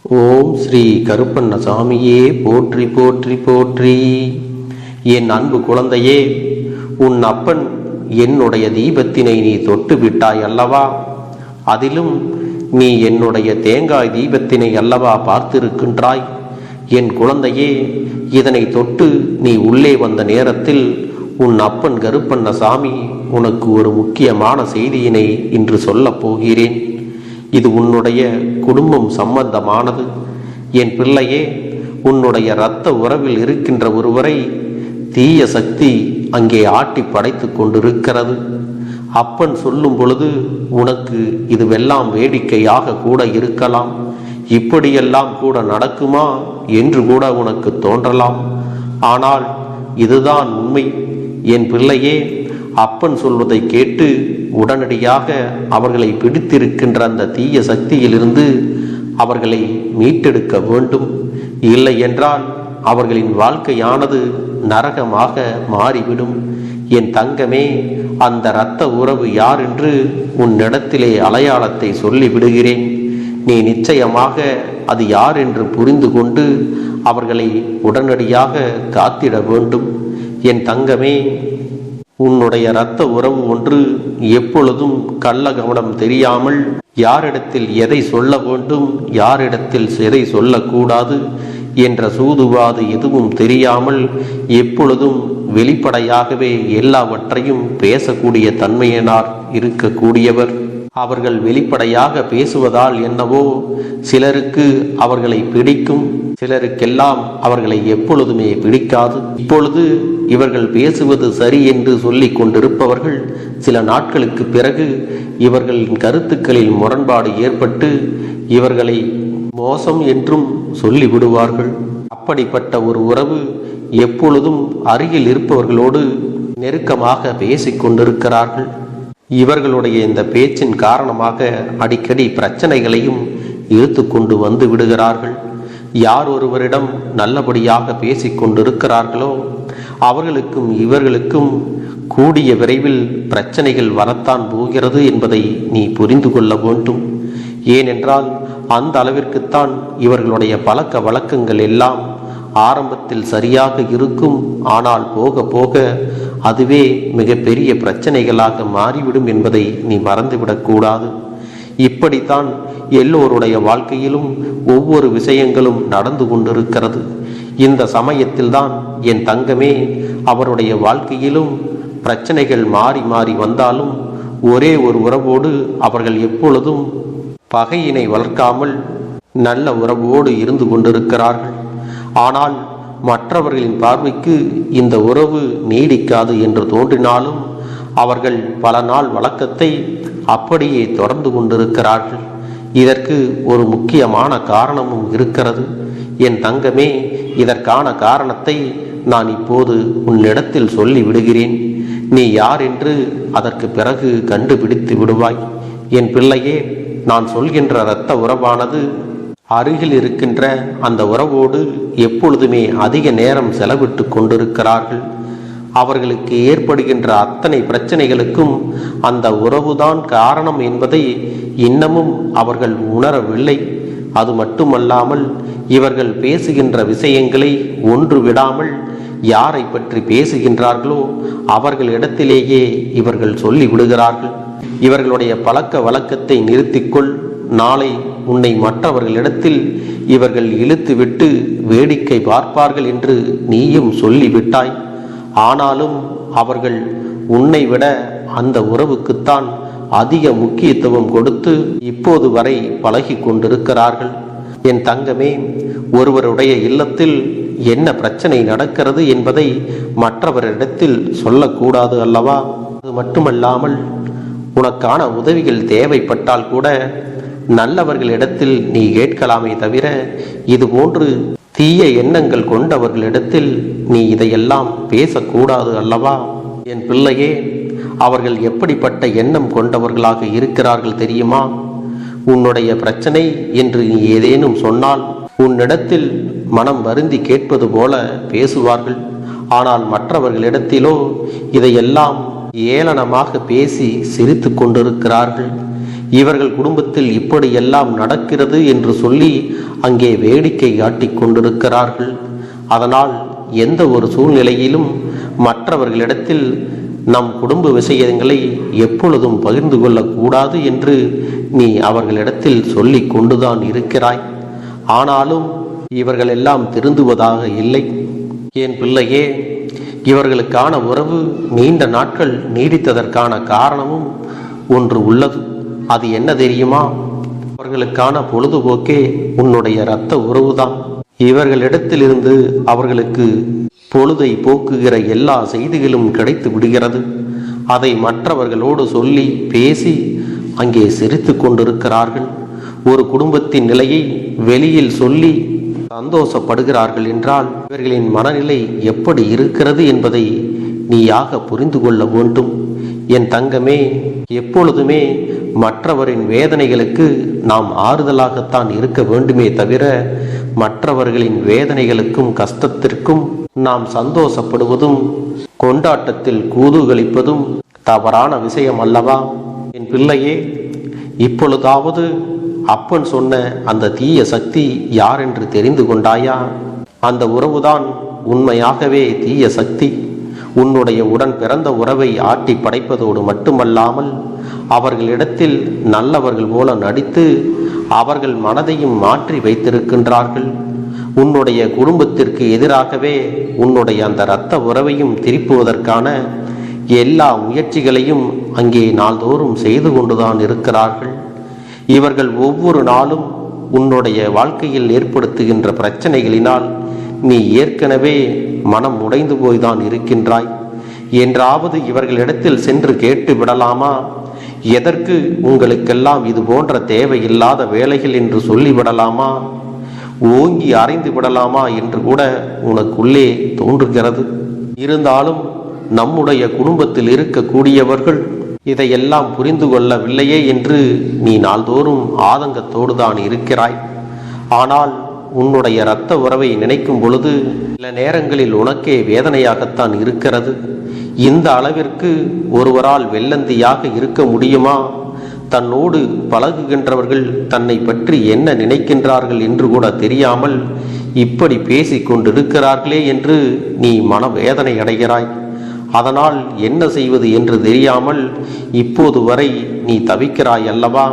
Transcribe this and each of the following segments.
ஓம் ஸ்ரீ கருப்பண்ணசாமியே போற்றி போற்றி போற்றி. என் அன்பு குழந்தையே, உன் அப்பன் என்னுடைய தீபத்தினை நீ தொட்டு விட்டாய் அல்லவா? அதிலும் நீ என்னுடைய தேங்காய் தீபத்தினை அல்லவா பார்த்திருக்கின்றாய்? என் குழந்தையே, இதனை தொட்டு நீ உள்ளே வந்த நேரத்தில் உன் அப்பன் கருப்பண்ணசாமி உனக்கு ஒரு முக்கியமான செய்தியினை இன்று சொல்லப் போகிறேன். இது உன்னுடைய குடும்பம் சம்பந்தமானது. என் பிள்ளையே, உன்னுடைய இரத்த உறவில் இருக்கின்ற ஒருவரை தீய சக்தி அங்கே ஆட்டி படைத்து கொண்டிருக்கிறது. அப்பன் சொல்லும் பொழுது உனக்கு இதுவெல்லாம் வேடிக்கையாக கூட இருக்கலாம். இப்படியெல்லாம் கூட நடக்குமா என்று கூட உனக்கு தோன்றலாம். ஆனால் இதுதான் உண்மை. என் பிள்ளையே, அப்பன் சொல்வதை கேட்டு உடனடியாக அவர்களை பிடித்திருக்கின்ற அந்த தீய சக்தியிலிருந்து அவர்களை மீட்டெடுக்க வேண்டும். இல்லை என்றால் அவர்களின் வாழ்க்கையானது நரகமாக மாறிவிடும். என் தங்கமே, அந்த இரத்த உறவு யார் என்று உன்னிடத்திலே அடையாளத்தை சொல்லி விடுகிறேன். நீ நிச்சயமாக அது யார் என்று புரிந்து கொண்டு அவர்களை உடனடியாக காத்திட வேண்டும். என் தங்கமே, உன்னுடைய இரத்த உறவு ஒன்று எப்பொழுதும் கள்ள கவனம் தெரியாமல் யாரிடத்தில் எதை சொல்ல வேண்டும், யாரிடத்தில் எதை சொல்லக்கூடாது என்ற சூதுவாது எதுவும் தெரியாமல் எப்பொழுதும் வெளிப்படையாகவே எல்லாவற்றையும் பேசக்கூடிய தன்மையினார் இருக்கக்கூடியவர். அவர்கள் வெளிப்படையாக பேசுவதால் என்னவோ சிலருக்கு அவர்களை பிடிக்கும், சிலருக்கெல்லாம் அவர்களை எப்பொழுதுமே பிடிக்காது. இப்பொழுது இவர்கள் பேசுவது சரி என்று சொல்லி கொண்டிருப்பவர்கள் சில நாட்களுக்கு பிறகு இவர்களின் கருத்துக்களில் முரண்பாடு ஏற்பட்டு இவர்களை மோசம் என்றும் சொல்லிவிடுவார்கள். அப்படிப்பட்ட ஒரு உறவு எப்பொழுதும் அருகில் இருப்பவர்களோடு நெருக்கமாக பேசிக் கொண்டிருக்கிறார்கள். இவர்களுடைய இந்த பேச்சின் காரணமாக அடிக்கடி பிரச்சனைகளையும் இழுத்து கொண்டு வந்து விடுகிறார்கள். யார் ஒருவரிடம் நல்லபடியாக பேசிக் கொண்டிருக்கிறார்களோ அவர்களுக்கும் இவர்களுக்கும் கூடிய விரைவில் பிரச்சனைகள் வரத்தான் போகிறது என்பதை நீ புரிந்து கொள்ள வேண்டும். ஏனென்றால் அந்த அளவிற்குத்தான் இவர்களுடைய பழக்க வழக்கங்கள் எல்லாம் ஆரம்பத்தில் சரியாக இருக்கும். ஆனால் போக போக அதுவே மிகப்பெரிய பிரச்சனைகளாக மாறிவிடும் என்பதை நீ மறந்துவிடக்கூடாது. இப்படித்தான் எல்லோருடைய வாழ்க்கையிலும் ஒவ்வொரு விஷயங்களும் நடந்து கொண்டிருக்கிறது. இந்த சமயத்தில்தான் என் தங்கமே, அவருடைய வாழ்க்கையிலும் பிரச்சனைகள் மாறி மாறி வந்தாலும் ஒரே ஒரு உறவோடு அவர்கள் எப்பொழுதும் பகையினை வளர்க்காமல் நல்ல உறவோடு இருந்து கொண்டிருக்கிறார்கள். ஆனால் மற்றவர்களின் பார்வைக்கு இந்த உறவு நீடிக்காது என்று தோன்றினாலும் அவர்கள் பல நாள் வழக்கத்தை அப்படியே தொடர்ந்து கொண்டிருக்கிறார்கள். இதற்கு ஒரு முக்கியமான காரணமும் இருக்கிறது. என் தங்கமே, இதற்கான காரணத்தை நான் இப்போது உன்னிடத்தில் சொல்லி விடுகிறேன். நீ யார் என்று அதற்கு பிறகு கண்டுபிடித்து விடுவாய். என் பிள்ளையே, நான் சொல்கின்ற இரத்த உறவானது அருகில் இருக்கின்ற அந்த உறவோடு எப்பொழுதுமே அதிக நேரம் செலவிட்டு கொண்டிருக்கிறார்கள். அவர்களுக்கு ஏற்படுகின்ற அத்தனை பிரச்சனைகளுக்கும் அந்த உறவுதான் காரணம் என்பதை இன்னமும் அவர்கள் உணரவில்லை. அது மட்டுமல்லாமல் இவர்கள் பேசுகின்ற விஷயங்களை ஒன்று விடாமல் யாரை பற்றி பேசுகின்றார்களோ அவர்களிடத்திலேயே இவர்கள் சொல்லி விடுகிறார்கள். இவர்களுடைய பழக்க வழக்கத்தை நிறுத்திக்கொள். நாளை உன்னை மற்றவர்களிடத்தில் இவர்கள் இழுத்துவிட்டு வேடிக்கை பார்ப்பார்கள் என்று நீயும் சொல்லிவிட்டாய். ஆனாலும் அவர்கள் உன்னை விட அந்த உறவுக்குத்தான் அதிக முக்கியத்துவம் கொடுத்து இப்போது வரை பழகி கொண்டிருக்கிறார்கள். என் தங்கமே, ஒருவருடைய இல்லத்தில் என்ன பிரச்சனை நடக்கிறது என்பதை மற்றவரிடத்தில் சொல்லக்கூடாது அல்லவா? அது மட்டுமல்லாமல் உனக்கான உதவிகள் தேவைப்பட்டால் கூட நல்லவர்களிடத்தில் நீ கேட்கலாமே தவிர இதுபோன்று தீய எண்ணங்கள் கொண்டவர்களிடத்தில் நீ இதையெல்லாம் பேசக்கூடாது அல்லவா? என் பிள்ளையே, அவர்கள் எப்படிப்பட்ட எண்ணம் கொண்டவர்களாக இருக்கிறார்கள் தெரியுமா? உன்னுடைய பிரச்சனை என்று நீ ஏதேனும் சொன்னால் உன்னிடத்தில் மனம் வருந்தி கேட்பது போல பேசுவார்கள். ஆனால் மற்றவர்களிடத்திலோ இதையெல்லாம் ஏளனமாக பேசி சிரித்து கொண்டிருக்கிறார்கள். இவர்கள் குடும்பத்தில் இப்படியெல்லாம் நடக்கிறது என்று சொல்லி அங்கே வேடிக்கை காட்டிக் கொண்டிருக்கிறார்கள். அதனால் எந்த ஒரு சூழ்நிலையிலும் மற்றவர்களிடத்தில் நம் குடும்ப விஷயங்களை எப்பொழுதும் பகிர்ந்து கொள்ளக்கூடாது என்று நீ அவர்களிடத்தில் சொல்லி கொண்டுதான் இருக்கிறாய். ஆனாலும் இவர்கள் எல்லாம் திருந்துவதாக இல்லை. என் பிள்ளையே, இவர்களுக்கான உறவு நீண்ட நாட்கள் நீடித்ததற்கான காரணமும் ஒன்று உள்ளது. அது என்ன தெரியுமா? அவர்களுக்கான பொழுதுபோக்கே உன்னுடைய இரத்த உறவுதான். இவர்களிடத்திலிருந்து அவர்களுக்கு பொழுதை போக்குகிற எல்லா செய்திகளும் கிடைத்து விடுகிறது. அதை மற்றவர்களோடு சொல்லி பேசி அங்கே சிரித்து கொண்டிருக்கிறார்கள். ஒரு குடும்பத்தின் நிலையை வெளியில் சொல்லி சந்தோஷப்படுகிறார்கள் என்றால் இவர்களின் மனநிலை எப்படி இருக்கிறது என்பதை நீயாக புரிந்து கொள்ள வேண்டும். என் தங்கமே, எப்பொழுதுமே மற்றவரின் வேதனைகளுக்கு நாம் ஆறுதலாகத்தான் இருக்க வேண்டுமே தவிர மற்றவர்களின் வேதனைகளுக்கும் கஷ்டத்திற்கும் நாம் சந்தோஷப்படுவதும் கொண்டாட்டத்தில் கூதுகளிப்பதும் தவறான விஷயம் அல்லவா? என் பிள்ளையே, இப்பொழுதாவது அப்பன் சொன்ன அந்த தீய சக்தி யார் என்று தெரிந்து கொண்டாயா? அந்த உறவுதான் உண்மையாகவே தீய சக்தி. உன்னுடைய உடன் பிறந்த உறவை ஆட்டி படைப்பதோடு மட்டுமல்லாமல் அவர்களிடத்தில் நல்லவர்கள் போல நடித்து அவர்கள் மனதையும் மாற்றி வைத்திருக்கின்றார்கள். உன்னுடைய குடும்பத்திற்கு எதிராகவே உன்னுடைய அந்த இரத்த உறவையும் திருப்புவதற்கான எல்லா முயற்சிகளையும் அங்கே நாள்தோறும் செய்து கொண்டுதான் இருக்கிறார்கள். இவர்கள் ஒவ்வொரு நாளும் உன்னுடைய வாழ்க்கையில் ஏற்படுத்துகின்ற பிரச்சனைகளினால் நீ ஏற்கனவே மனம் உடைந்து போய்தான் இருக்கின்றாய். என்றாவது இவர்களிடத்தில் சென்று கேட்டு விடலாமா? எதற்கு உங்களுக்கெல்லாம் இது போன்ற தேவையில்லாத வேலைகள் என்று சொல்லிவிடலாமா? ஓங்கி அறைந்து விடலாமா என்று கூட உனக்குள்ளே தோன்றுகிறது. இருந்தாலும் நம்முடைய குடும்பத்தில் இருக்கக்கூடியவர்கள் இதையெல்லாம் புரிந்து கொள்ளவில்லையே என்று நீ நாள்தோறும் ஆதங்கத்தோடு தான் இருக்கிறாய். ஆனால் உன்னுடைய இரத்த உறவை நினைக்கும் பொழுது சில நேரங்களில் உனக்கே வேதனையாகத்தான் இருக்கிறது. இந்த அளவிற்கு ஒருவரால் வெள்ளந்தியாக இருக்க முடியுமா? தன்னோடு பழகுகின்றவர்கள் தன்னை பற்றி என்ன நினைக்கின்றார்கள் என்று கூட தெரியாமல் இப்படி பேசிக் கொண்டிருக்கிறார்களே என்று நீ மனவேதனை அடைகிறாய். அதனால் என்ன செய்வது என்று தெரியாமல் இப்போது வரை நீ தவிக்கிறாய் அல்லவா?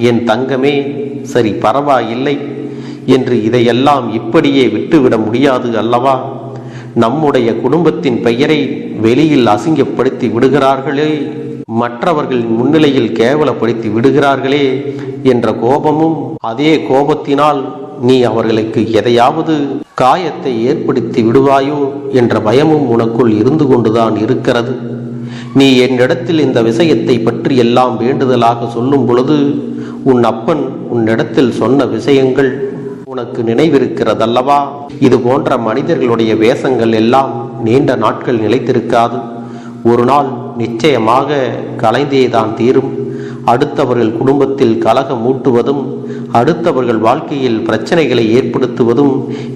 என் தங்கமே, சரி, பரவாயில்லை என்று இதையெல்லாம் இப்படியே விட்டுவிட முடியாது அல்லவா? நம்முடைய குடும்பத்தின் பெயரை வெளியில் அசிங்கப்படுத்தி விடுகிறார்களே, மற்றவர்களின் முன்னிலையில் கேவலப்படுத்தி விடுகிறார்களே என்ற கோபமும், அதே கோபத்தினால் நீ அவர்களுக்கு எதையாவது காயத்தை ஏற்படுத்தி விடுவாயோ என்ற பயமும் உனக்குள் இருந்து கொண்டுதான் இருக்கிறது. நீ என்னிடத்தில் இந்த விஷயத்தை பற்றி எல்லாம் வேண்டுதலாக சொல்லும் பொழுது உன் அப்பன் உன்னிடத்தில் சொன்ன விஷயங்கள் உனக்கு நினைவிருக்கிறதல்லவா? இது போன்ற மனிதர்களுடைய வேஷங்கள் எல்லாம் நீண்ட நாட்கள் நிலைத்திருக்காது. ஒரு நாள் நிச்சயமாக கலைந்தேதான் தீரும். அடுத்தவர்கள் குடும்பத்தில் கலகம் மூட்டுவதும் அடுத்தவர்கள் வாழ்க்கையில் பிரச்சனைகளை ஏற்படுத்துவதும்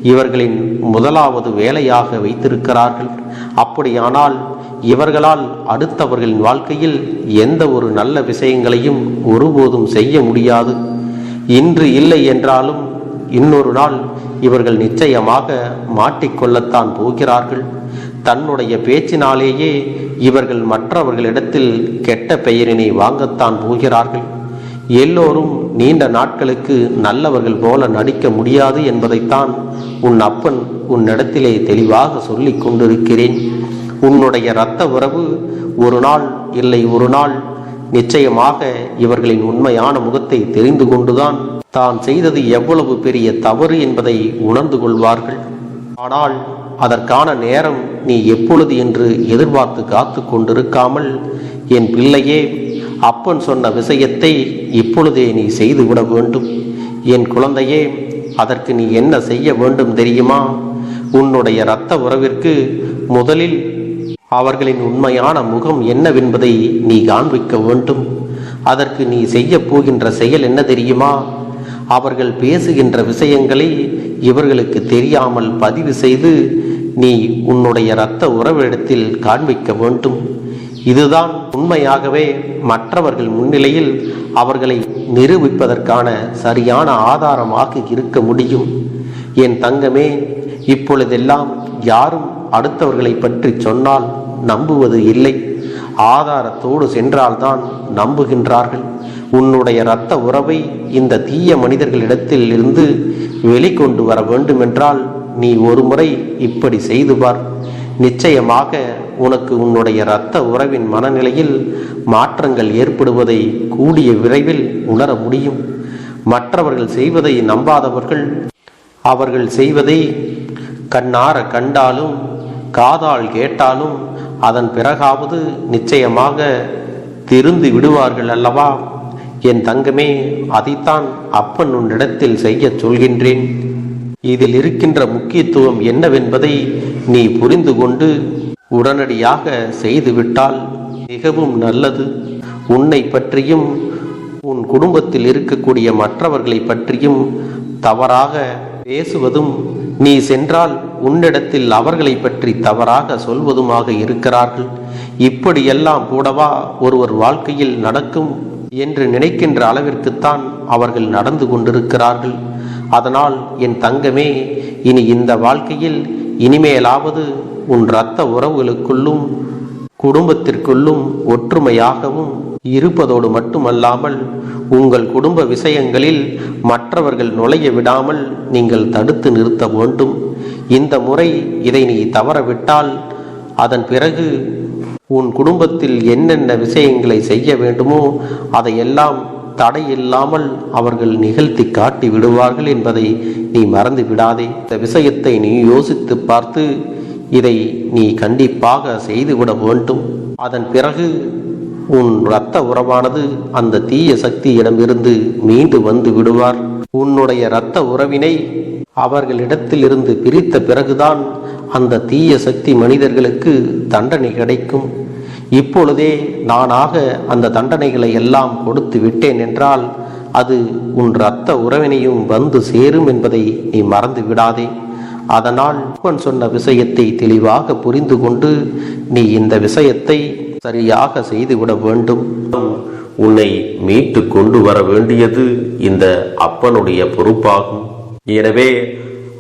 இவர்களின் முதலாவது வேலையாக வைத்திருக்கிறார்கள். அப்படியானால் இவர்களால் அடுத்தவர்களின் வாழ்க்கையில் எந்த ஒரு நல்ல விஷயங்களையும் ஒருபோதும் செய்ய முடியாது. இன்று இல்லை என்றாலும் இன்னொரு நாள் இவர்கள் நிச்சயமாக மாட்டிக்கொள்ளத்தான் போகிறார்கள். தன்னுடைய பேச்சினாலேயே இவர்கள் மற்றவர்களிடத்தில் கெட்ட பெயரினை வாங்கத்தான் போகிறார்கள். எல்லோரும் நீண்ட நாட்களுக்கு நல்லவர்கள் போல நடிக்க முடியாது என்பதைத்தான் உன் அப்பன் உன்னிடத்திலே தெளிவாக சொல்லி கொண்டிருக்கிறேன். உன்னுடைய இரத்த உறவு ஒரு நாள் இல்லை ஒரு நாள் நிச்சயமாக இவர்களின் உண்மையான முகத்தை தெரிந்து கொண்டுதான் தான் செய்தது எவ்வளவு பெரிய தவறு என்பதை உணர்ந்து கொள்வார்கள். ஆனால் அதற்கான நேரம் நீ எப்பொழுது என்று எதிர்பார்த்து காத்து கொண்டிருக்காமல், என் பிள்ளையே, அப்பன் சொன்ன விஷயத்தை இப்பொழுதே நீ செய்துவிட வேண்டும். என் குழந்தையே, அதற்கு நீ என்ன செய்ய வேண்டும் தெரியுமா? உன்னுடைய இரத்த உறவிற்கு முதலில் அவர்களின் உண்மையான முகம் என்னவென்பதை நீ காண்பிக்க வேண்டும். அதற்கு நீ செய்ய போகின்ற செயல் என்ன தெரியுமா? அவர்கள் பேசுகின்ற விஷயங்களை இவர்களுக்கு தெரியாமல் பதிவு செய்து நீ உன்னுடைய இரத்த உறவிடத்தில் காண்பிக்க வேண்டும். இதுதான் உண்மையாகவே மற்றவர்கள் முன்னிலையில் அவர்களை நிரூபிப்பதற்கான சரியான ஆதாரமாக இருக்க முடியும். என் தங்கமே, இப்பொழுதெல்லாம் யாரும் அடுத்தவர்களை பற்றி சொன்னால் நம்புவது இல்லை. ஆதாரத்தோடு சென்றால்தான் நம்புகின்றார்கள். உன்னுடைய இரத்த உறவை இந்த தீய மனிதர்களிடத்தில் இருந்து வெளிக்கொண்டு வர வேண்டுமென்றால் நீ ஒரு முறை இப்படி செய்து பார். நிச்சயமாக உனக்கு உன்னுடைய இரத்த உறவின் மனநிலையில் மாற்றங்கள் ஏற்படுவதை கூடிய விரைவில் உணர முடியும். மற்றவர்கள் செய்வதை நம்பாதவர்கள் அவர்கள் செய்வதை கண்ணார கண்டாலும் காதால் கேட்டாலும் அதன் பிறகாவது நிச்சயமாக திருந்து விடுவார்கள் அல்லவா? என் தங்கமே, அதைத்தான் அப்பன் உன்னிடத்தில் செய்ய சொல்கின்றேன். இதில் இருக்கின்ற முக்கியத்துவம் என்னவென்பதை நீ புரிந்து கொண்டு உடனடியாக செய்துவிட்டால் மிகவும் நல்லது. உன்னை பற்றியும் உன் குடும்பத்தில் இருக்கக்கூடிய மற்றவர்களை பற்றியும் தவறாக பேசுவதும், நீ சென்றால் உன்னிடத்தில் அவர்களை பற்றி தவறாக சொல்வதுமாக இருக்கிறார்கள். இப்படியெல்லாம் கூடவா ஒருவர் வாழ்க்கையில் நடக்கும் என்று நினைக்கின்ற அளவிற்குத்தான் அவர்கள் நடந்து கொண்டிருக்கிறார்கள். அதனால் என் தங்கமே, இனி இந்த வாழ்க்கையில் இனிமேலாவது உன் இரத்த உறவுகளுக்குள்ளும் குடும்பத்திற்குள்ளும் ஒற்றுமையாகவும் இருப்பதோடு மட்டுமல்லாமல் உங்கள் குடும்ப விஷயங்களில் மற்றவர்கள் நுழைய விடாமல் நீங்கள் தடுத்து நிறுத்த வேண்டும். இந்த முறை இதை நீ தவறவிட்டால் அதன் பிறகு உன் குடும்பத்தில் என்னென்ன விஷயங்களை செய்ய வேண்டுமோ அதையெல்லாம் தடையில்லாமல் அவர்கள் நிகழ்த்தி காட்டி விடுவார்கள் என்பதை நீ மறந்து விடாதே. இந்த விஷயத்தை நீ யோசித்து பார்த்து இதை நீ கண்டிப்பாக செய்துவிட வேண்டும். அதன் பிறகு உன் இரத்த உறவானது அந்த தீய சக்தியிடமிருந்து மீண்டு வந்து விடுவார். உன்னுடைய இரத்த உறவினை அவர்களிடத்திலிருந்து பிரித்த பிறகுதான் அந்த தீய சக்தி மனிதர்களுக்கு தண்டனை கிடைக்கும். இப்பொழுதே நானாக அந்த தண்டனைகளை எல்லாம் கொடுத்து விட்டேன் என்றால் அது உன் இரத்த உறவினையும் வந்து சேரும் என்பதை நீ மறந்து விடாதே. அதனால் அப்பன் சொன்ன விஷயத்தை தெளிவாக புரிந்து கொண்டு நீ இந்த விஷயத்தை சரியாக செய்துவிட வேண்டும். உன்னை மீட்டு கொண்டு வர வேண்டியது இந்த அப்பனுடைய பொறுப்பாகும். எனவே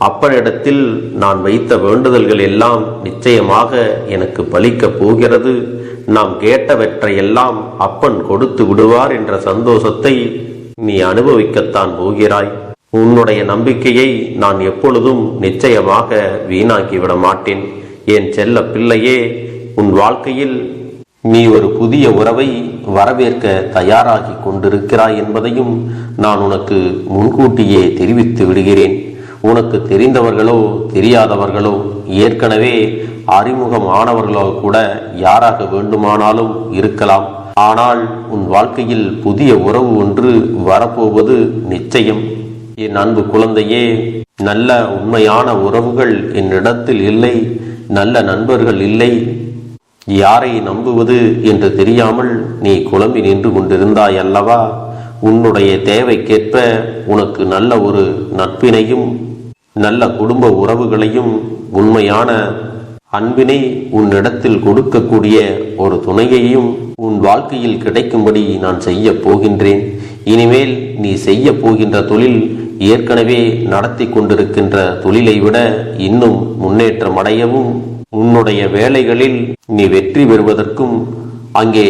அப்பனிடத்தில் நான் வைத்த வேண்டுதல்கள் எல்லாம் நிச்சயமாக எனக்கு பலிக்கப் போகிறது. நாம் கேட்டவற்றையெல்லாம் அப்பன் கொடுத்து விடுவார் என்ற சந்தோஷத்தை நீ அனுபவிக்கத்தான் போகிறாய். உன்னுடைய நம்பிக்கையை நான் எப்பொழுதும் நிச்சயமாக வீணாக்கிவிட மாட்டேன். என் செல்ல பிள்ளையே, உன் வாழ்க்கையில் நீ ஒரு புதிய உறவை வரவேற்க தயாராகி கொண்டிருக்கிறாய் என்பதையும் நான் உனக்கு முன்கூட்டியே தெரிவித்து விடுகிறேன். உனக்கு தெரிந்தவர்களோ தெரியாதவர்களோ ஏற்கனவே அறிமுகமானவர்களோ கூட யாராக வேண்டுமானாலும் இருக்கலாம். ஆனால் உன் வாழ்க்கையில் புதிய உறவு ஒன்று வரப்போவது நிச்சயம். என் அன்பு குழந்தையே, நல்ல உண்மையான உறவுகள் என்னிடத்தில் இல்லை, நல்ல நண்பர்கள் இல்லை. யாரை நம்புவது என்று தெரியாமல் நீ குழம்பி நின்று கொண்டிருந்தாய் அல்லவா? உன்னுடைய தேவைக்கேற்ப உனக்கு நல்ல ஒரு நட்பினையும் நல்ல குடும்ப உறவுகளையும் உண்மையான அன்பினை உன்னிடத்தில் கொடுக்கக்கூடிய ஒரு துணையையும் உன் வாழ்க்கையில் கிடைக்கும்படி நான் செய்ய போகின்றேன். இனிமேல் நீ செய்ய போகின்ற தொழில் ஏற்கனவே நடத்தி கொண்டிருக்கின்ற தொழிலை விட இன்னும் முன்னேற்றம் அடையவும், உன்னுடைய வேலைகளில் நீ வெற்றி பெறுவதற்கும் அங்கே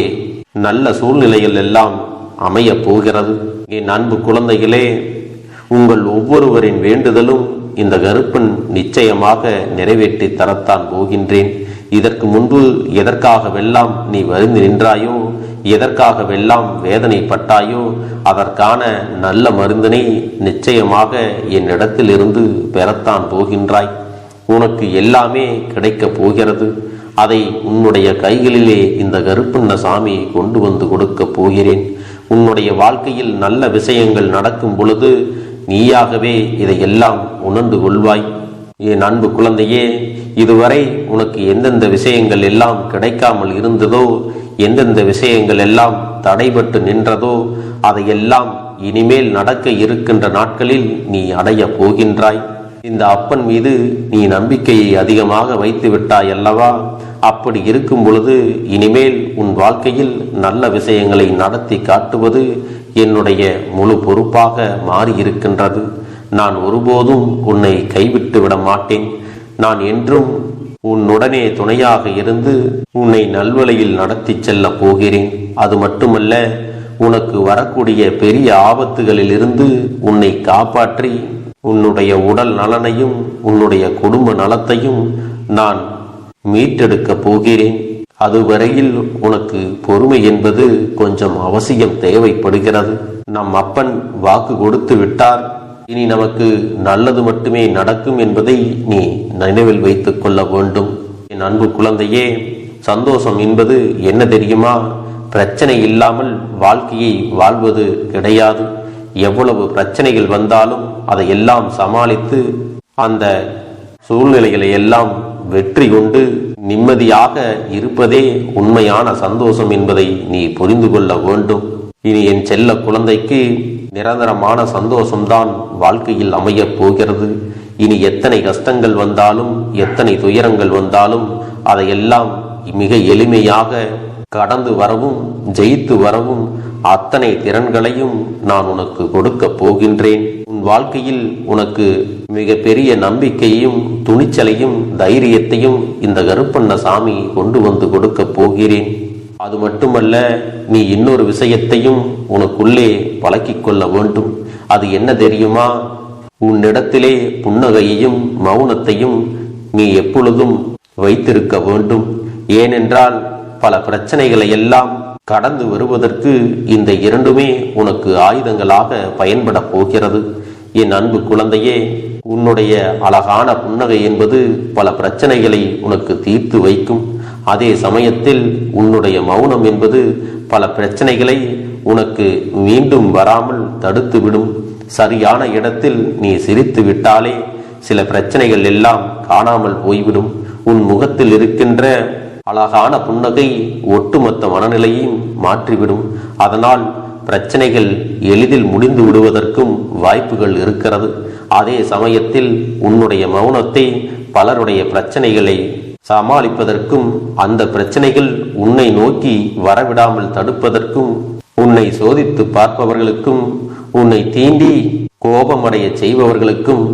நல்ல சூழ்நிலைகள் எல்லாம் அமைய போகிறது. என் அன்பு குழந்தைகளே, உங்கள் ஒவ்வொருவரின் வேண்டுதலும் இந்த கருப்பன் நிச்சயமாக நிறைவேற்றி தரத்தான் போகின்றேன். இதற்கு முன்பு எதற்காகவெல்லாம் நீ வருந்தி நின்றாயோ, எதற்காகவெல்லாம் வேதனைப்பட்டாயோ அதற்கான நல்ல மருந்தினை நிச்சயமாக என்னிடத்தில் இருந்து பெறத்தான் போகின்றாய். உனக்கு எல்லாமே கிடைக்கப் போகிறது. அதை உன்னுடைய கைகளிலே இந்த கருப்பண்ண சாமி கொண்டு வந்து கொடுக்க போகிறேன். உன்னுடைய வாழ்க்கையில் நல்ல விஷயங்கள் நடக்கும் பொழுது நீயாகவே இதையெல்லாம் உணர்ந்து கொள்வாய். என் அன்பு குழந்தையே, இதுவரை உனக்கு எந்தெந்த விஷயங்கள் எல்லாம் கிடைக்காமல் இருந்ததோ, எந்தெந்த விஷயங்கள் எல்லாம் தடைபட்டு நின்றதோ அதையெல்லாம் இனிமேல் நடக்க இருக்கின்ற நாட்களில் நீ அடைய போகின்றாய். இந்த அப்பன் மீது நீ நம்பிக்கையை அதிகமாக வைத்து விட்டாய் அல்லவா? அப்படி இருக்கும் பொழுது இனிமேல் உன் வாழ்க்கையில் நல்ல விஷயங்களை நடத்தி காட்டுவது என்னுடைய முழு பொறுப்பாக மாறியிருக்கின்றது. நான் ஒருபோதும் உன்னை கைவிட்டு விட மாட்டேன். நான் என்றும் உன்னுடனே துணையாக இருந்து உன்னை நல்வழியில் நடத்தி செல்ல போகிறேன். அது மட்டுமல்ல, உனக்கு வரக்கூடிய பெரிய ஆபத்துகளில் இருந்து உன்னை காப்பாற்றி உன்னுடைய உடல் நலனையும் உன்னுடைய குடும்ப நலத்தையும் நான் மீட்டெடுக்க போகிறேன். அதுவரையில் உனக்கு பொறுமை என்பது கொஞ்சம் அவசியம் தேவைப்படுகிறது. நம் அப்பன் வாக்கு கொடுத்து விட்டார். இனி நமக்கு நல்லது மட்டுமே நடக்கும் என்பதை நீ நினைவில் வைத்துக் கொள்ள வேண்டும். என் அன்பு குழந்தையே, சந்தோஷம் என்பது என்ன தெரியுமா? பிரச்சனை இல்லாமல் வாழ்க்கையை வாழ்வது கிடையாது. எவ்வளவு பிரச்சனைகள் வந்தாலும் அதையெல்லாம் சமாளித்து அந்த சூழ்நிலைகளை எல்லாம் வெற்றி கொண்டு நிம்மதியாக இருப்பதே உண்மையான சந்தோஷம் என்பதை நீ புரிந்து கொள்ள வேண்டும். இனி என் செல்ல குழந்தைக்கு நிரந்தரமான சந்தோஷம்தான் வாழ்க்கையில் அமையப் போகிறது. இனி எத்தனை கஷ்டங்கள் வந்தாலும் எத்தனை துயரங்கள் வந்தாலும் அதையெல்லாம் மிக எளிமையாக கடந்து வரவும் ஜெயித்து வரவும் அத்தனை திறன்களையும் நான் உனக்கு கொடுக்க போகின்றேன். உன் வாழ்க்கையில் உனக்கு மிக பெரிய நம்பிக்கையும் துணிச்சலையும் தைரியத்தையும் இந்த கருப்பண்ண சாமி கொண்டு வந்து கொடுக்க போகிறேன். அது மட்டுமல்ல, நீ இன்னொரு விஷயத்தையும் உனக்குள்ளே பழக்கிக் கொள்ள வேண்டும். அது என்ன தெரியுமா? உன்னிடத்திலே புன்னகையையும் மௌனத்தையும் நீ எப்பொழுதும் வைத்திருக்க வேண்டும். ஏனென்றால் பல பிரச்சனைகளை எல்லாம் கடந்து வருவதற்கு இந்த இரண்டுமே உனக்கு ஆயுதங்களாக பயன்பட போகிறது. என் அன்பு குழந்தையே, உன்னுடைய அழகான புன்னகை என்பது பல பிரச்சனைகளை உனக்கு தீர்த்து வைக்கும். அதே சமயத்தில் உன்னுடைய மௌனம் என்பது பல பிரச்சனைகளை உனக்கு மீண்டும் வராமல் தடுத்துவிடும். சரியான இடத்தில் நீ சிரித்து விட்டாலே சில பிரச்சனைகள் எல்லாம் காணாமல் போய்விடும். உன் முகத்தில் இருக்கின்ற அழகான புன்னகை ஒட்டுமொத்த மனநிலையையும் மாற்றிவிடும். அதனால் பிரச்சனைகள் எளிதில் முடிந்து விடுவதற்கும் வாய்ப்புகள் இருக்கிறது. அதே சமயத்தில் உன்னுடைய மௌனத்தை பலருடைய பிரச்சனைகளை சமாளிப்பதற்கும் அந்த பிரச்சனைகள் உன்னை நோக்கி வரவிடாமல் தடுப்பதற்கும் உன்னை சோதித்து பார்ப்பவர்களுக்கும் உன்னை தீண்டி கோபமடைய செய்பவர்களுக்கும்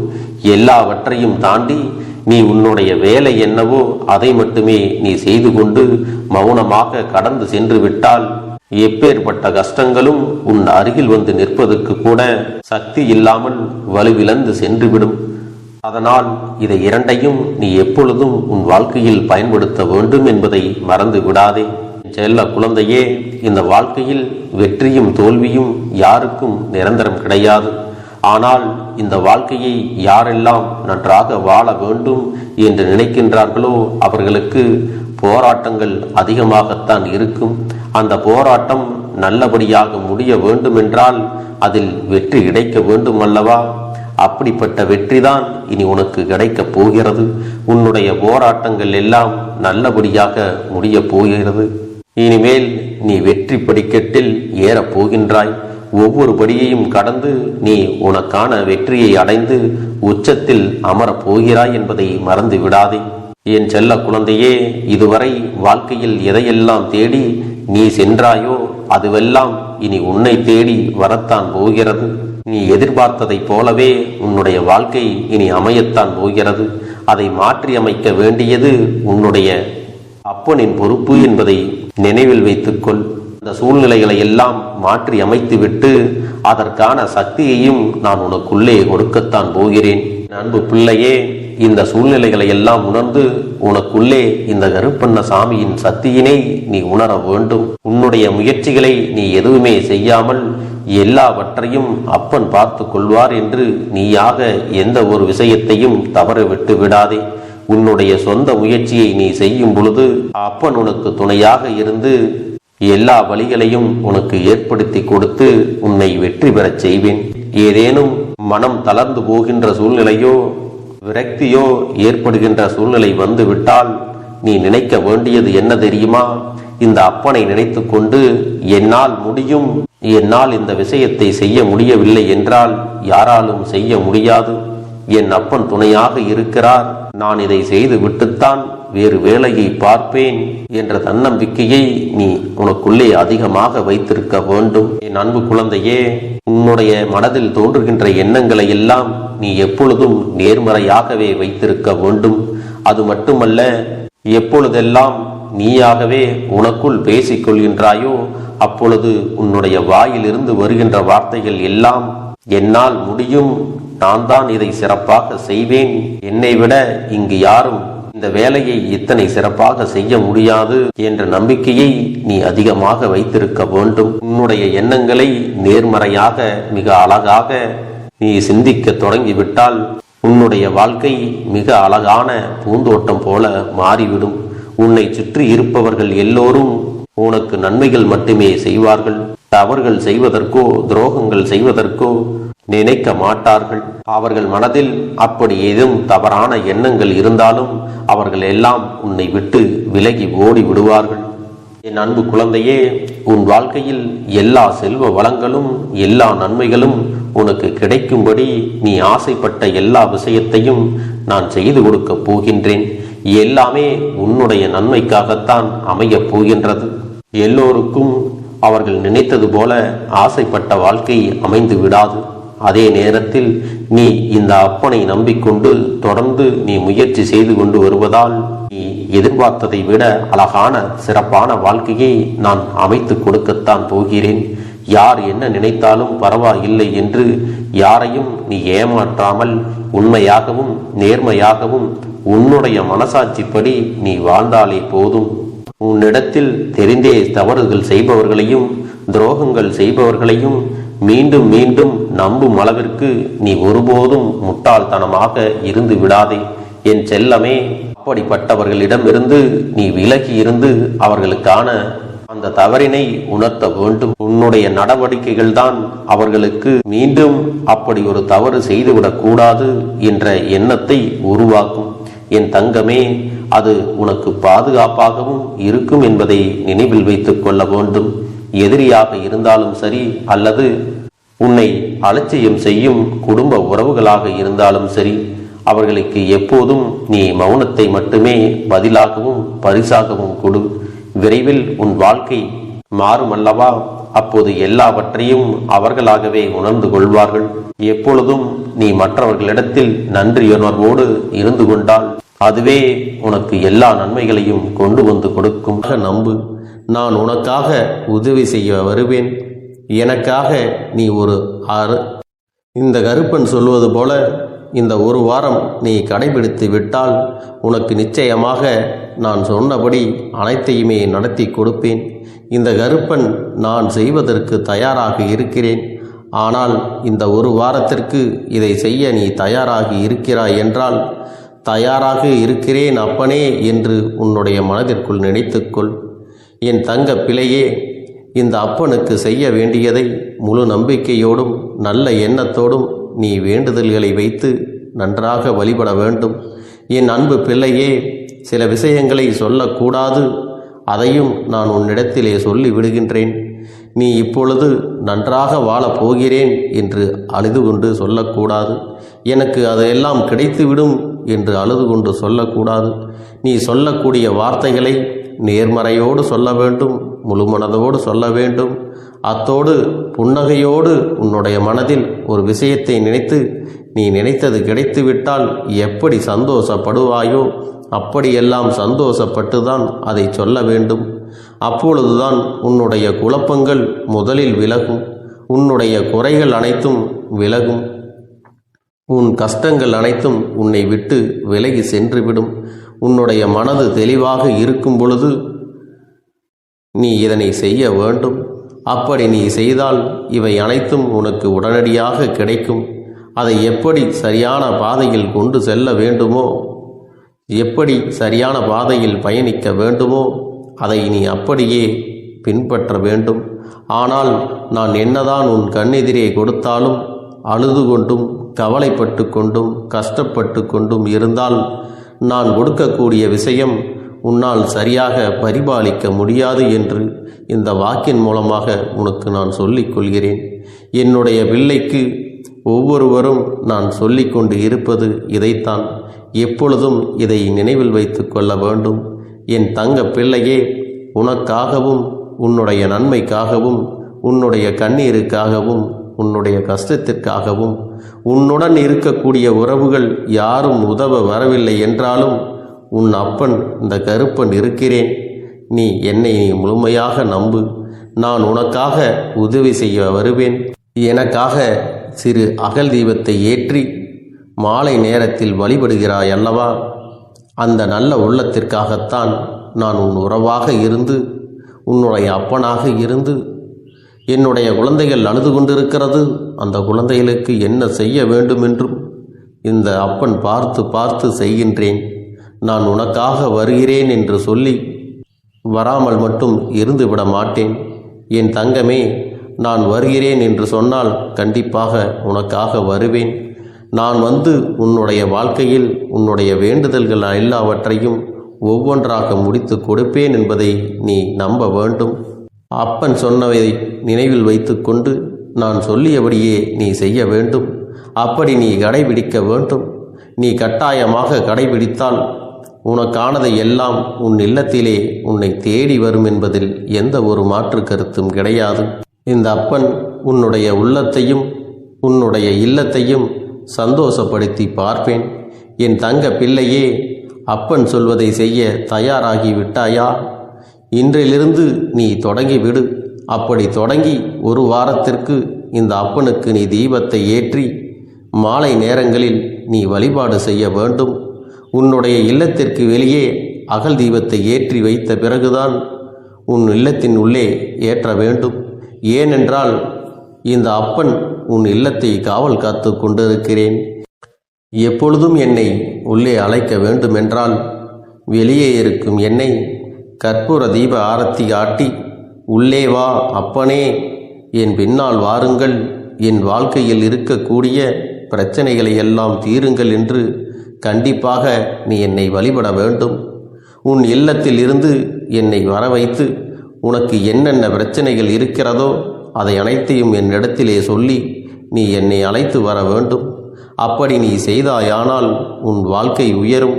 எல்லாவற்றையும் தாண்டி நீ உன்னுடைய வேலை என்னவோ அதை மட்டுமே நீ செய்து கொண்டு மௌனமாக கடந்து சென்று விட்டால் எப்பேற்பட்ட கஷ்டங்களும் உன் அருகில் வந்து நிற்பதற்கு கூட சக்தி இல்லாமல் வலுவிழந்து சென்றுவிடும். அதனால் இதை இரண்டையும் நீ எப்பொழுதும் உன் வாழ்க்கையில் பயன்படுத்த வேண்டும் என்பதை மறந்து விடாதே. செல்ல குழந்தையே, இந்த வாழ்க்கையில் வெற்றியும் தோல்வியும் யாருக்கும் நிரந்தரம் கிடையாது. ஆனால் இந்த வாழ்க்கையை யாரெல்லாம் நன்றாக வாழ வேண்டும் என்று நினைக்கின்றார்களோ அவர்களுக்கு போராட்டங்கள் அதிகமாகத்தான் இருக்கும். அந்த போராட்டம் நல்லபடியாக முடிய வேண்டுமென்றால் அதில் வெற்றி கிடைக்க வேண்டும் அல்லவா? அப்படிப்பட்ட வெற்றிதான் இனி உனக்கு கிடைக்கப் போகிறது. உன்னுடைய போராட்டங்கள் எல்லாம் நல்லபடியாக முடிய போகிறது. இனிமேல் நீ வெற்றி படிக்கட்டில் ஏறப் போகின்றாய். ஒவ்வொரு படியையும் கடந்து நீ உனக்கான வெற்றியை அடைந்து உச்சத்தில் அமரப் போகிறாய் என்பதை மறந்து விடாதே. என் செல்ல குழந்தையே, இதுவரை வாழ்க்கையில் எதையெல்லாம் தேடி நீ சென்றாயோ அதுவெல்லாம் இனி உன்னை தேடி வரத்தான் போகிறது. நீ எதிர்பார்த்ததைப் போலவே உன்னுடைய வாழ்க்கை இனி அமையத்தான் போகிறது. அதை மாற்றி அமைக்க வேண்டியது உன்னுடைய அப்பனின் பொறுப்பு என்பதை நினைவில் வைத்துக்கொள். அந்த சூழ்நிலைகளை எல்லாம் மாற்றி அமைத்துவிட்டு அதற்கான சக்தியையும் நான் உனக்குள்ளே கொடுக்கத்தான் போகிறேன். அன்பு பிள்ளையே, இந்த சூழ்நிலைகளை எல்லாம் உணர்ந்து உனக்குள்ளே இந்த கருப்பண்ண சாமியின் சக்தியினை நீ உணர வேண்டும். உன்னுடைய முயற்சிகளை நீ எதுவுமே செய்யாமல் எல்லாவற்றையும் அப்பன் பார்த்து கொள்வார் என்று நீயாக எந்த ஒரு விஷயத்தையும் தவற விட்டு விடாதே. உன்னுடைய சொந்த முயற்சியை நீ செய்யும் பொழுது அப்பன் உனக்கு துணையாக இருந்து எல்லா வழிகளையும் உனக்கு ஏற்படுத்தி கொடுத்து உன்னை வெற்றி பெறச் செய்வேன். ஏதேனும் மனம் தளர்ந்து போகின்ற சூழ்நிலையோ விரக்தியோ ஏற்படுகின்ற சூழ்நிலை வந்து விட்டால் நீ நினைக்க வேண்டியது என்ன தெரியுமா? இந்த அப்பனை நினைத்து கொண்டு என்னால் முடியும், என்னால் இந்த விஷயத்தை செய்ய முடியவில்லை என்றால் யாராலும் செய்ய முடியாது, என் அப்பன் துணையாக இருக்கிறார், நான் இதை செய்து விட்டுத்தான் வேறு வேலையை பார்ப்பேன் என்ற தன்னம்பிக்கையை நீ உனக்குள்ளே அதிகமாக வைத்திருக்க வேண்டும். என் அன்பு குழந்தையே, உன்னுடைய மனதில் தோன்றுகின்ற எண்ணங்களை எல்லாம் நீ எப்பொழுதும் நேர்மறையாகவே வைத்திருக்க வேண்டும். அது மட்டுமல்ல, எப்பொழுதெல்லாம் நீயாகவே உனக்குள் பேசிக் கொள்கின்றாயோ அப்பொழுது உன்னுடைய வாயிலிருந்து வருகின்ற வார்த்தைகள் எல்லாம் என்னால் முடியும், நான் தான் இதை சிறப்பாக செய்வேன், என்னை விட இங்கு யாரும் இந்த வேலையை இத்தனை சிறப்பாக செய்ய முடியாது என்ற நம்பிக்கையை நீ அதிகமாக வைத்திருக்க வேண்டும். உன்னுடைய எண்ணங்களை நேர்மறையாக மிக அழகாக நீ சிந்திக்க தொடங்கிவிட்டால் உன்னுடைய வாழ்க்கை மிக அழகான பூந்தோட்டம் போல மாறிவிடும். உன்னை சுற்றி இருப்பவர்கள் எல்லோரும் உனக்கு நன்மைகள் மட்டுமே செய்வார்கள். தவறுகள் செய்வதற்கோ துரோகங்கள் செய்வதற்கோ நினைக்க மாட்டார்கள். அவர்கள் மனதில் அப்படி ஏதும் தவறான எண்ணங்கள் இருந்தாலும் அவர்கள் எல்லாம் உன்னை விட்டு விலகி ஓடி விடுவார்கள். என் அன்பு குழந்தையே, உன் வாழ்க்கையில் எல்லா செல்வ வளங்களும் எல்லா நன்மைகளும் உனக்கு கிடைக்கும்படி நீ ஆசைப்பட்ட எல்லா விஷயத்தையும் நான் செய்து கொடுக்கப் போகின்றேன். எல்லாமே உன்னுடைய நன்மைக்காகத்தான் அமையப் போகின்றது. எல்லோருக்கும் அவர்கள் நினைத்தது போல ஆசைப்பட்ட வாழ்க்கை அமைந்து விடாது. அதே நேரத்தில் நீ இந்த அப்பனை நம்பிக்கொண்டு தொடர்ந்து நீ முயற்சி செய்து கொண்டு வருவதால் நீ எதிர்பார்த்ததை விட அழகான சிறப்பான வாழ்க்கையை நான் அமைத்து கொடுக்கத்தான் போகிறேன். யார் என்ன நினைத்தாலும் பரவாயில்லை என்று யாரையும் நீ ஏமாற்றாமல் உண்மையாகவும் நேர்மையாகவும் உன்னுடைய மனசாட்சிப்படி நீ வாழ்ந்தாலே போதும். உன்னிடத்தில் தெரிந்தே தவறுகள் செய்பவர்களையும் துரோகங்கள் செய்பவர்களையும் மீண்டும் மீண்டும் நம்பும் அளவிற்கு நீ ஒருபோதும் முட்டாள்தனமாக இருந்து விடாதே என் செல்லமே. அப்படிப்பட்டவர்களிடமிருந்து நீ விலகி இருந்து அவர்களுக்கான அந்த தவறினை உணர்த்த வேண்டும். உன்னுடைய நடவடிக்கைகள் தான் அவர்களுக்கு மீண்டும் அப்படி ஒரு தவறு செய்துவிடக் கூடாது என்ற எண்ணத்தை உருவாக்கும். என் தங்கமே, அது உனக்கு பாதுகாப்பாகவும் இருக்கும் என்பதை நினைவில் வைத்துக் கொள்ள வேண்டும். எதிரியாக இருந்தாலும் சரி அல்லது உன்னை அலட்சியம் செய்யும் குடும்ப உறவுகளாக இருந்தாலும் சரி, அவர்களுக்கு எப்போதும் நீ மௌனத்தை மட்டுமே பதிலாகவும் பரிசாகவும் கொடு. விரைவில் உன் வாழ்க்கை மாறும் அல்லவா? அப்போது எல்லாவற்றையும் அவர்களாகவே உணர்ந்து கொள்வார்கள். எப்பொழுதும் நீ மற்றவர்களிடத்தில் நன்றியுணர்வோடு இருந்து கொண்டால் அதுவே உனக்கு எல்லா நன்மைகளையும் கொண்டு வந்து கொடுக்கும். நம்பு, நான் உனக்காக உதவி செய்ய வருவேன். எனக்காக நீ ஒரு இந்த கருப்பன் சொல்வது போல இந்த ஒரு வாரம் நீ கடைபிடித்து விட்டால் உனக்கு நிச்சயமாக நான் சொன்னபடி அனைத்தையுமே நடத்தி கொடுப்பேன். இந்த கருப்பன் நான் செய்வதற்கு தயாராக இருக்கிறேன். ஆனால் இந்த ஒரு வாரத்திற்கு இதை செய்ய நீ தயாராகி இருக்கிறாய் என்றால், தயாராக இருக்கிறேன் அப்பனே என்று உன்னுடைய மனதிற்குள் நினைத்துக்கொள். என் தங்க பிள்ளையே, இந்த அப்பனுக்கு செய்ய வேண்டியதை முழு நம்பிக்கையோடும் நல்ல எண்ணத்தோடும் நீ வேண்டுதல்களை வைத்து நன்றாக வழிபட வேண்டும். என் அன்பு பிள்ளையே, சில விஷயங்களை சொல்லக்கூடாது, அதையும் நான் உன்னிடத்திலே சொல்லி விடுகின்றேன். நீ இப்பொழுது நன்றாக வாழப் போகிறேன் என்று அழுது கொண்டு சொல்லக்கூடாது. எனக்கு அதையெல்லாம் கிடைத்துவிடும் என்று அழுது கொண்டு சொல்லக்கூடாது. நீ சொல்லக்கூடிய வார்த்தைகளை நேர்மறையோடு சொல்ல வேண்டும், முழு மனதோடு சொல்ல வேண்டும். அத்தோடு புன்னகையோடு உன்னுடைய மனதில் ஒரு விஷயத்தை நினைத்து நீ நினைத்தது கிடைத்துவிட்டால் எப்படி சந்தோஷப்படுவாயோ அப்படியெல்லாம் சந்தோஷப்பட்டுதான் அதை சொல்ல வேண்டும். அப்பொழுதுதான் உன்னுடைய குழப்பங்கள் முதலில் விலகும், உன்னுடைய குறைகள் அனைத்தும் விலகும், உன் கஷ்டங்கள் அனைத்தும் உன்னை விட்டு விலகி சென்றுவிடும். உன்னுடைய மனது தெளிவாக இருக்கும் பொழுது நீ இதனை செய்ய வேண்டும். அப்படி நீ செய்தால் இவை அனைத்தும் உனக்கு உடனடியாக கிடைக்கும். அதை எப்படி சரியான பாதையில் கொண்டு செல்ல வேண்டுமோ, எப்படி சரியான பாதையில் பயணிக்க வேண்டுமோ அதை நீ அப்படியே பின்பற்ற வேண்டும். ஆனால் நான் என்னதான் உன் கண்ணெதிரே கொடுத்தாலும் அழுது கொண்டும் கவலைப்பட்டு கொண்டும் கஷ்டப்பட்டு கொண்டும் இருந்தால் நான் கொடுக்கக்கூடிய விஷயம் உன்னால் சரியாக பரிபாலிக்க முடியாது என்று இந்த வாக்கின் மூலமாக உனக்கு நான் சொல்லிக் கொள்கிறேன். என்னுடைய பிள்ளைக்கு ஒவ்வொருவரும் நான் சொல்லிக் கொண்டு இருப்பது இதைத்தான். எப்பொழுதும் இதை நினைவில் வைத்து கொள்ள வேண்டும். என் தங்க பிள்ளையே, உனக்காகவும் உன்னுடைய நன்மைக்காகவும் உன்னுடைய கண்ணீருக்காகவும் உன்னுடைய கஷ்டத்திற்காகவும் உன்னுடன் இருக்கக்கூடிய உறவுகள் யாரும் உதவ வரவில்லை என்றாலும் உன் அப்பன் இந்த கருப்பன் இருக்கிறேன். நீ என்னை முழுமையாக நம்பு. நான் உனக்காக உதவி செய்ய வருவேன். எனக்காக சிறு அகல் தீபத்தை ஏற்றி மாலை நேரத்தில் வழிபடுகிறாய் அல்லவா? அந்த நல்ல உள்ளத்திற்காகத்தான் நான் உன் உறவாக இருந்து உன்னுடைய அப்பனாக இருந்து என்னுடைய குழந்தைகள் அழுது கொண்டிருக்கிறது, அந்த குழந்தைகளுக்கு என்ன செய்ய வேண்டும் என்றும் இந்த அப்பன் பார்த்து பார்த்து செய்கின்றேன். நான் உனக்காக வருகிறேன் என்று சொல்லி வராமல் மட்டும் இருந்து விட மாட்டேன். என் தங்கமே, நான் வருகிறேன் என்று சொன்னால் கண்டிப்பாக உனக்காக வருவேன். நான் வந்து உன்னுடைய வாழ்க்கையில் உன்னுடைய வேண்டுதல்கள் எல்லாவற்றையும் ஒவ்வொன்றாக முடித்து கொடுப்பேன் என்பதை நீ நம்ப வேண்டும். அப்பன் சொன்னதை நினைவில் வைத்துக்கொண்டு நான் சொல்லியபடியே நீ செய்ய வேண்டும். அப்படி நீ கடைபிடிக்க வேண்டும். நீ கட்டாயமாக கடைபிடித்தால் உனக்கானதை எல்லாம் உன் இல்லத்திலே உன்னை தேடி வரும் என்பதில் எந்த ஒரு மாற்று கருத்தும் கிடையாது. இந்த அப்பன் உன்னுடைய உள்ளத்தையும் உன்னுடைய இல்லத்தையும் சந்தோஷப்படுத்தி பார்ப்பேன். என் தங்க பிள்ளையே, அப்பன் சொல்வதை செய்ய தயாராகி விட்டாயா? இன்றிலிருந்து நீ தொடங்கிவிடு. அப்படி தொடங்கி ஒரு வாரத்திற்கு இந்த அப்பனுக்கு நீ தீபத்தை ஏற்றி மாலை நேரங்களில் நீ வழிபாடு செய்ய வேண்டும். உன்னுடைய இல்லத்திற்கு வெளியே அகல் தீபத்தை ஏற்றி வைத்த பிறகுதான் உன் இல்லத்தின் உள்ளே ஏற்ற வேண்டும். ஏனென்றால் இந்த அப்பன் உன் இல்லத்தை காவல் காத்து கொண்டிருக்கிறேன். எப்பொழுதும் என்னை உள்ளே அழைக்க வேண்டுமென்றால் வெளியே இருக்கும் என்னை கற்பூர தீப ஆரத்தி ஆட்டி உள்ளே வா அப்பனே, என் பின்னால் வாருங்கள், என் வாழ்க்கையில் இருக்கக்கூடிய பிரச்சனைகளை எல்லாம் தீருங்கள் என்று கண்டிப்பாக நீ என்னை வழிபட வேண்டும். உன் இல்லத்தில் இருந்து என்னை வர வைத்து உனக்கு என்னென்ன பிரச்சனைகள் இருக்கிறதோ அதை அனைத்தையும் என்னிடத்திலே சொல்லி நீ என்னை அழைத்து வர வேண்டும். அப்படி நீ செய்தாயானால் உன் வாழ்க்கை உயரும்,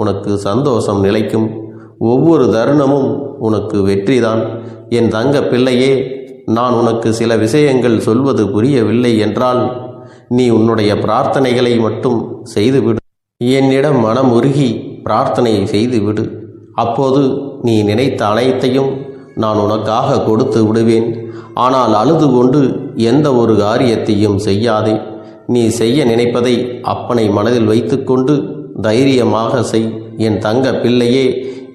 உனக்கு சந்தோஷம் நிலைக்கும். ஒவ்வொரு தருணமும் உனக்கு வெற்றிதான். என் தங்க பிள்ளையே, நான் உனக்கு சில விஷயங்கள் சொல்வது புரியவில்லை என்றால் நீ உன்னுடைய பிரார்த்தனைகளை மட்டும் செய்துவிடு. என்னிடம் மனம் உருகி பிரார்த்தனை செய்துவிடு. அப்போது நீ நினைத்த அனைத்தையும் நான் உனக்காக கொடுத்து விடுவேன். ஆனால் அழுது கொண்டு எந்த ஒரு காரியத்தையும் செய்யாதே. நீ செய்ய நினைப்பதை அப்பனை மனதில் வைத்துக்கொண்டு தைரியமாக செய். என் தங்க பிள்ளையே,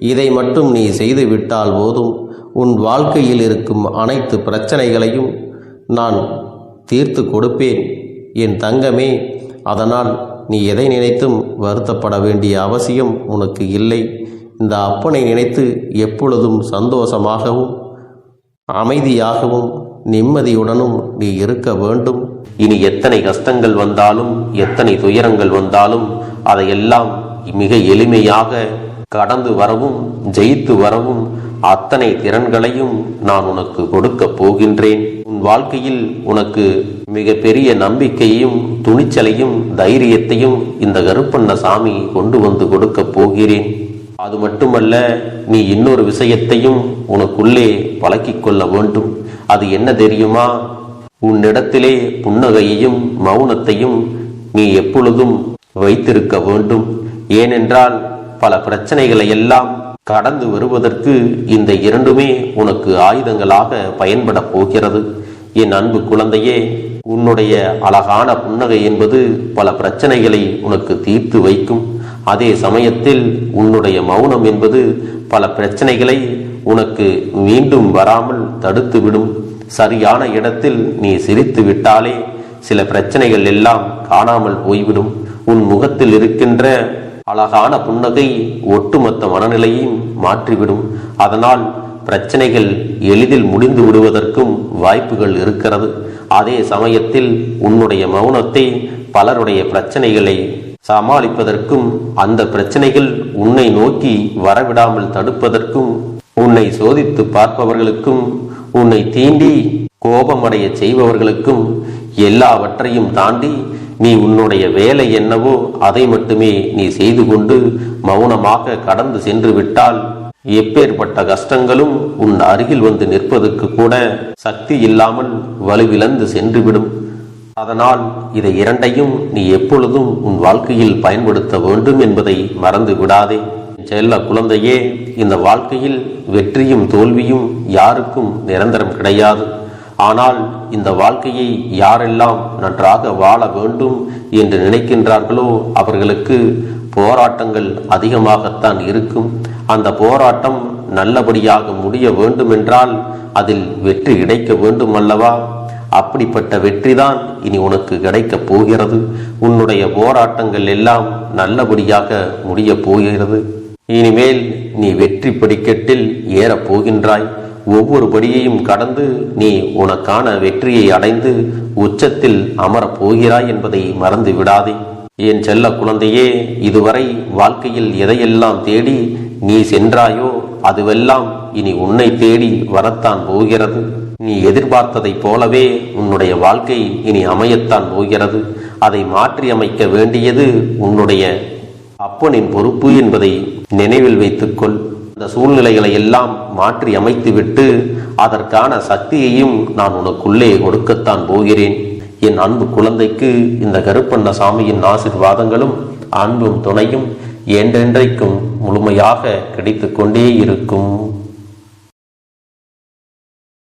இதை மட்டும் நீ செய்து விட்டால் போதும். உன் வாழ்க்கையில் இருக்கும் அனைத்து பிரச்சனைகளையும் நான் தீர்த்து கொடுப்பேன் என் தங்கமே. அதனால் நீ எதை நினைத்தும் வருத்தப்பட வேண்டிய அவசியம் உனக்கு இல்லை. இந்த அப்பனை நினைத்து எப்பொழுதும் சந்தோஷமாகவும் அமைதியாகவும் நிம்மதியுடனும் நீ இருக்க வேண்டும். இனி எத்தனை கஷ்டங்கள் வந்தாலும் எத்தனை துயரங்கள் வந்தாலும் அதையெல்லாம் மிக எளிமையாக கடந்து வரவும் ஜெயித்து வரவும் அத்தனை திறன்களையும் நான் உனக்கு கொடுக்க போகின்றேன். உன் வாழ்க்கையில் உனக்கு மிக பெரிய நம்பிக்கையும் துணிச்சலையும் தைரியத்தையும் இந்த கருப்பண்ணசாமி கொண்டு வந்து கொடுக்க போகிறேன். அது மட்டுமல்ல, நீ இன்னொரு விஷயத்தையும் உனக்குள்ளே பழக்கிக் கொள்ள வேண்டும். அது என்ன தெரியுமா? உன்னிடத்திலே புன்னகையையும் மௌனத்தையும் நீ எப்பொழுதும் வைத்திருக்க வேண்டும். ஏனென்றால் பல பிரச்சனைகளை எல்லாம் கடந்து வருவதற்கு இந்த இரண்டுமே உனக்கு ஆயுதங்களாக பயன்பட போகிறது. என் அன்பு குழந்தையே, உன்னுடைய அழகான புன்னகை என்பது பல பிரச்சனைகளை உனக்கு தீர்த்து வைக்கும். அதே சமயத்தில் உன்னுடைய மௌனம் என்பது பல பிரச்சனைகளை உனக்கு மீண்டும் வராமல் தடுத்துவிடும். சரியான இடத்தில் நீ சிரித்து விட்டாலே சில பிரச்சனைகள் எல்லாம் காணாமல் போய்விடும். உன் முகத்தில் இருக்கின்ற அழகான புன்னகை ஒட்டுமொத்த மனநிலையும் மாற்றிவிடும். அதனால் பிரச்சனைகள் எளிதில் முடிந்து விடுவதற்கும் வாய்ப்புகள் இருக்கிறது. அதே சமயத்தில் உன்னுடைய மௌனத்தை பலருடைய பிரச்சனைகளை சமாளிப்பதற்கும் அந்த பிரச்சனைகள் உன்னை நோக்கி வரவிடாமல் தடுப்பதற்கும் உன்னை சோதித்து பார்ப்பவர்களுக்கும் உன்னை தீண்டி கோபமடைய செய்பவர்களுக்கும் எல்லாவற்றையும் தாண்டி நீ உன்னுடைய வேலை என்னவோ அதை மட்டுமே நீ செய்து கொண்டு மௌனமாக கடந்து சென்று விட்டால் எப்பேற்பட்ட கஷ்டங்களும் உன் அருகில் வந்து நிற்பதற்கு கூட சக்தி இல்லாமல் வலுவிழந்து சென்றுவிடும். அதனால் இதை இரண்டையும் நீ எப்பொழுதும் உன் வாழ்க்கையில் பயன்படுத்த வேண்டும் என்பதை மறந்து விடாதே. செல்ல குழந்தையே, இந்த வாழ்க்கையில் வெற்றியும் தோல்வியும் யாருக்கும் நிரந்தரம் கிடையாது. ஆனால் இந்த வாழ்க்கையை யாரெல்லாம் நன்றாக வாழ வேண்டும் என்று நினைக்கின்றார்களோ அவர்களுக்கு போராட்டங்கள் அதிகமாகத்தான் இருக்கும். அந்த போராட்டம் நல்லபடியாக முடிய வேண்டுமென்றால் அதில் வெற்றி கிடைக்க வேண்டும் அல்லவா? அப்படிப்பட்ட வெற்றிதான் இனி உனக்கு கிடைக்கப் போகிறது. உன்னுடைய போராட்டங்கள் எல்லாம் நல்லபடியாக முடிய போகிறது. இனிமேல் நீ வெற்றி படிக்கட்டில் ஏறப் போகின்றாய். ஒவ்வொரு படியையும் கடந்து நீ உனக்கான வெற்றியை அடைந்து உச்சத்தில் அமரப் போகிறாய் என்பதை மறந்து விடாதே. என் செல்ல குழந்தையே, இதுவரை வாழ்க்கையில் எதையெல்லாம் தேடி நீ சென்றாயோ அதுவெல்லாம் இனி உன்னை தேடி வரத்தான் போகிறது. நீ எதிர்பார்த்ததைப் போலவே உன்னுடைய வாழ்க்கை இனி அமையத்தான் போகிறது. அதை மாற்றி அமைக்க வேண்டியது உன்னுடைய அப்பனின் பொறுப்பு என்பதை நினைவில் வைத்துக்கொள். இந்த சூழ்நிலைகளை எல்லாம் மாற்றி அமைத்துவிட்டு அதற்கான சக்தியையும் நான் உனக்குள்ளே கொடுக்கத்தான் போகிறேன். என் அன்பு குழந்தைக்கு இந்த கருப்பண்ணசாமியின் ஆசீர்வாதங்களும் அன்பும் துணையும் என்றென்றைக்கும் முழுமையாக கிடைத்து கொண்டே இருக்கும்.